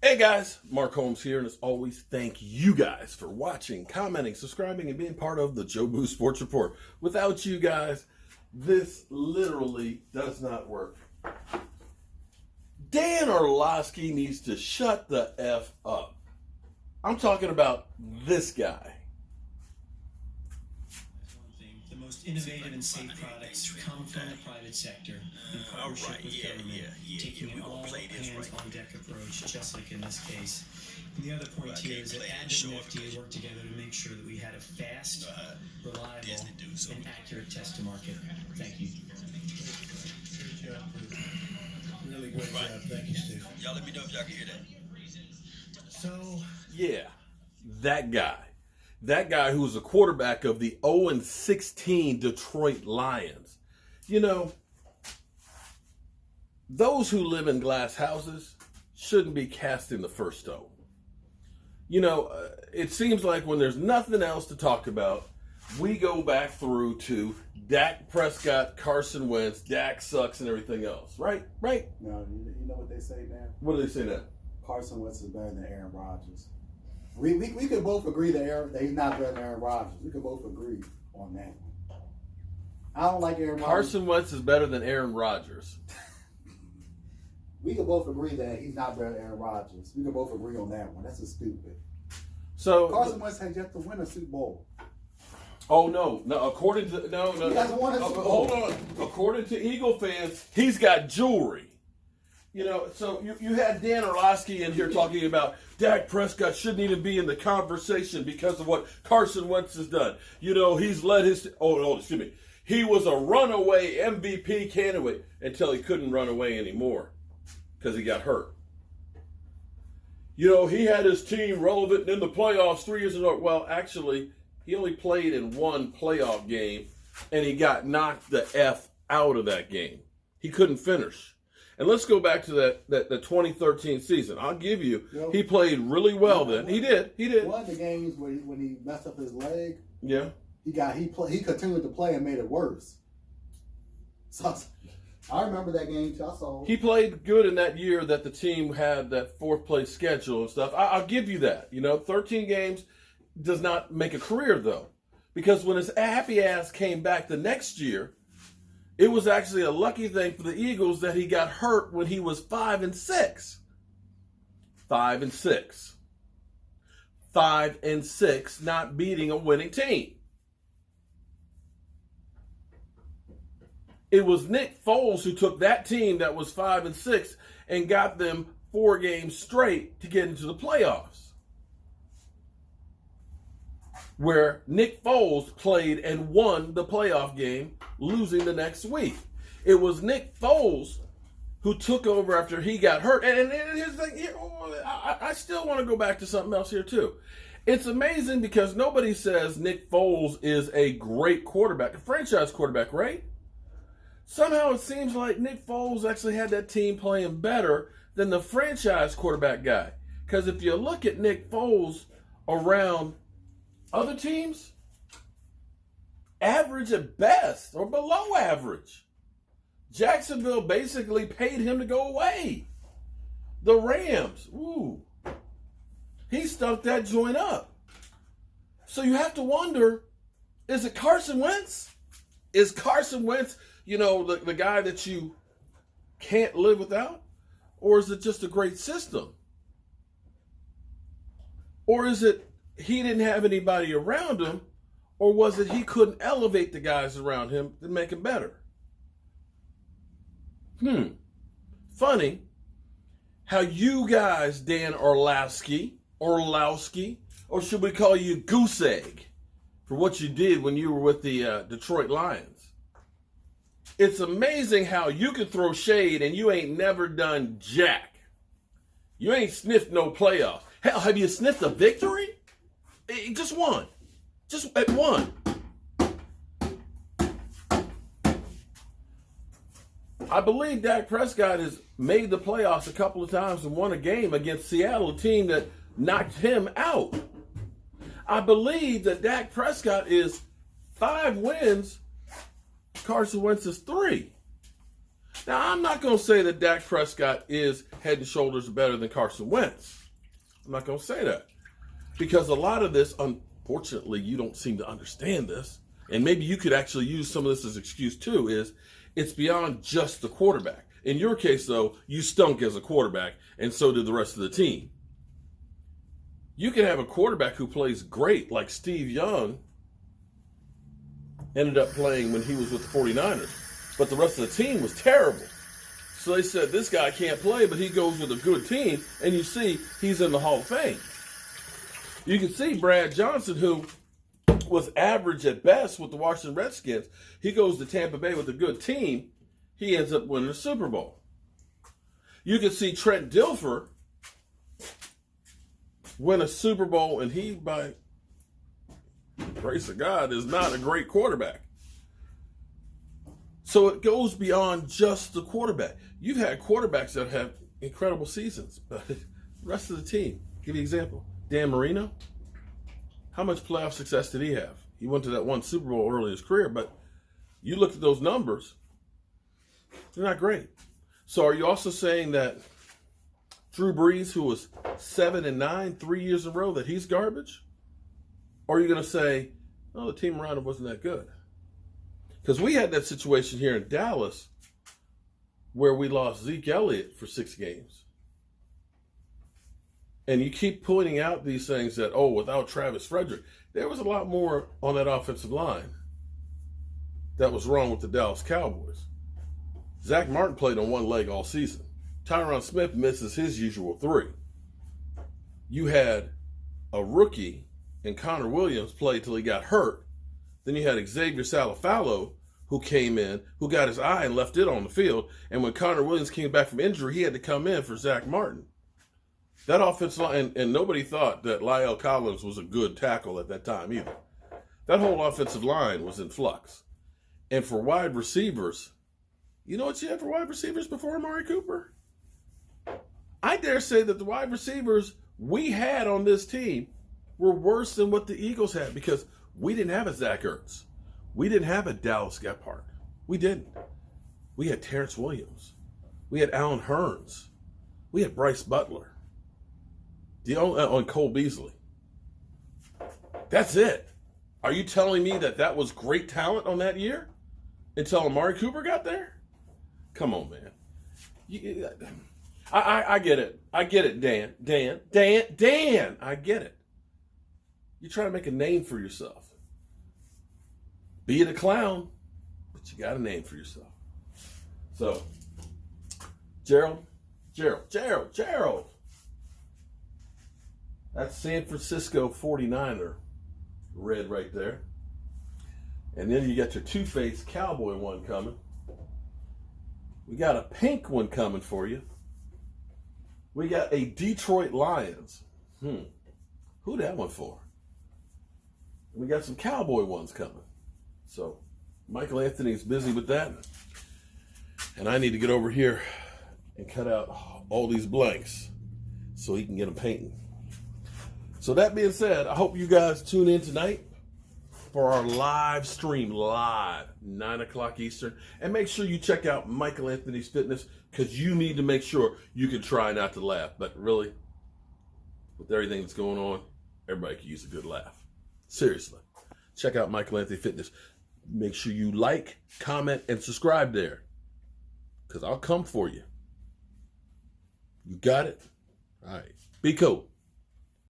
Hey guys, Mark Holmes here, and as always, thank you guys for watching, commenting, subscribing, and being part of the Joe Boo Sports Report. Without you guys, this literally does not work. Dan Orlovsky needs to shut the F up. I'm talking about this guy. The most innovative and safe products come from the private sector in partnership with government, taking an all-hands-on-deck approach, just like in this case. And the other point here is that Abbott and FDA worked together to make sure that we had a fast, reliable, and accurate test to market. Thank you. Really great job. Thank you, Steve. Y'all let me know if y'all can hear that. So, Yeah, that guy. That guy who was a quarterback of the 0-16 Detroit Lions. You know, those who live in glass houses shouldn't be casting the first stone. You know, it seems like when there's nothing else to talk about, we go back through to Dak Prescott, Carson Wentz, Dak sucks, and everything else. Right? Right? No, you know what they say, man? What do they say now? Carson Wentz is better than Aaron Rodgers. We could both agree that he's not better than Aaron Rodgers. We could both agree on that. I don't like Aaron Rodgers. Carson Wentz is better than Aaron Rodgers. We could both agree that he's not better than Aaron Rodgers. We could both agree on that one. That's just stupid. So Carson Wentz has yet to win a Super Bowl. Oh no! According to He hasn't won a Super Bowl. Hold on. According to Eagle fans, he's got jewelry. You know, so you had Dan Orlovsky in here talking about Dak Prescott shouldn't even be in the conversation because of what Carson Wentz has done. You know, he's led his he was a runaway MVP candidate until he couldn't run away anymore because he got hurt. You know, he had his team relevant in the playoffs 3 years in a row. Well, actually, he only played in one playoff game, and he got knocked the F out of that game. He couldn't finish. And let's go back to the 2013 season. I'll give you, he played really well then. He did. One of the games when he messed up his leg, yeah, he continued to play and made it worse. So I remember that game too. I saw he played good in that year that the team had that fourth place schedule and stuff. I'll give you that. You know, 13 games does not make a career though, because when his happy ass came back the next year, it was actually a lucky thing for the Eagles that he got hurt when he was 5-6. 5-6. 5-6, not beating a winning team. It was Nick Foles who took that team that was 5-6 and got them 4 games straight to get into the playoffs, where Nick Foles played and won the playoff game, losing the next week. It was Nick Foles who took over after he got hurt. And here's the thing, I still want to go back to something else here too. It's amazing because nobody says Nick Foles is a great quarterback, a franchise quarterback, right? Somehow it seems like Nick Foles actually had that team playing better than the franchise quarterback guy. Because if you look at Nick Foles around other teams, average at best or below average. Jacksonville basically paid him to go away. The Rams, he stunk that joint up. So you have to wonder, is it Carson Wentz? Is Carson Wentz, you know, the guy that you can't live without? Or is it just a great system? Or is it he didn't have anybody around him, or was it he couldn't elevate the guys around him to make him better? Funny how you guys, Dan Orlovsky, or should we call you Goose Egg, for what you did when you were with the Detroit Lions. It's amazing how you can throw shade and you ain't never done jack. You ain't sniffed no playoffs. Hell, have you sniffed a victory? Just one. Just at one. I believe Dak Prescott has made the playoffs a couple of times and won a game against Seattle, a team that knocked him out. I believe that Dak Prescott is 5 wins, Carson Wentz is 3. Now, I'm not going to say that Dak Prescott is head and shoulders better than Carson Wentz. I'm not going to say that. Because a lot of this, unfortunately, you don't seem to understand this. And maybe you could actually use some of this as excuse too, is it's beyond just the quarterback. In your case, though, you stunk as a quarterback, and so did the rest of the team. You can have a quarterback who plays great, like Steve Young ended up playing when he was with the 49ers. But the rest of the team was terrible. So they said, this guy can't play, but he goes with a good team, and you see he's in the Hall of Fame. You can see Brad Johnson, who was average at best with the Washington Redskins. He goes to Tampa Bay with a good team. He ends up winning the Super Bowl. You can see Trent Dilfer win a Super Bowl, and he, by the grace of God, is not a great quarterback. So it goes beyond just the quarterback. You've had quarterbacks that have incredible seasons, but the rest of the team, give you an example. Dan Marino, how much playoff success did he have? He went to that one Super Bowl early in his career, but you look at those numbers, they're not great. So are you also saying that Drew Brees, who was 7-9 3 years in a row, that he's garbage? Or are you going to say, oh, the team around him wasn't that good? Because we had that situation here in Dallas where we lost Zeke Elliott for 6 games. And you keep pointing out these things that, oh, without Travis Frederick, there was a lot more on that offensive line that was wrong with the Dallas Cowboys. Zach Martin played on one leg all season. Tyron Smith misses his usual 3. You had a rookie and Connor Williams play till he got hurt. Then you had Xavier Salafalo, who came in, who got his eye and left it on the field. And when Connor Williams came back from injury, he had to come in for Zach Martin. That offensive line, and nobody thought that Lyle Collins was a good tackle at that time either. That whole offensive line was in flux. And for wide receivers, you know what you had for wide receivers before Amari Cooper? I dare say that the wide receivers we had on this team were worse than what the Eagles had, because we didn't have a Zach Ertz. We didn't have a Dallas Gephardt. We didn't. We had Terrence Williams. We had Alan Hearns. We had Bryce Butler. On Cole Beasley. That's it. Are you telling me that that was great talent on that year until Amari Cooper got there? Come on, man. I get it. I get it, Dan. I get it. You're trying to make a name for yourself. Be it a clown, but you got a name for yourself. So, Gerald. That's San Francisco 49er red right there. And then you got your two-faced cowboy one coming. We got a pink one coming for you. We got a Detroit Lions. Who that one for? We got some cowboy ones coming. So Michael Anthony's busy with that. And I need to get over here and cut out all these blanks so he can get them painting. So that being said, I hope you guys tune in tonight for our live stream, 9 o'clock Eastern. And make sure you check out Michael Anthony's Fitness, because you need to make sure you can try not to laugh. But really, with everything that's going on, everybody can use a good laugh. Seriously. Check out Michael Anthony Fitness. Make sure you like, comment, and subscribe there, because I'll come for you. You got it? All right. Be cool.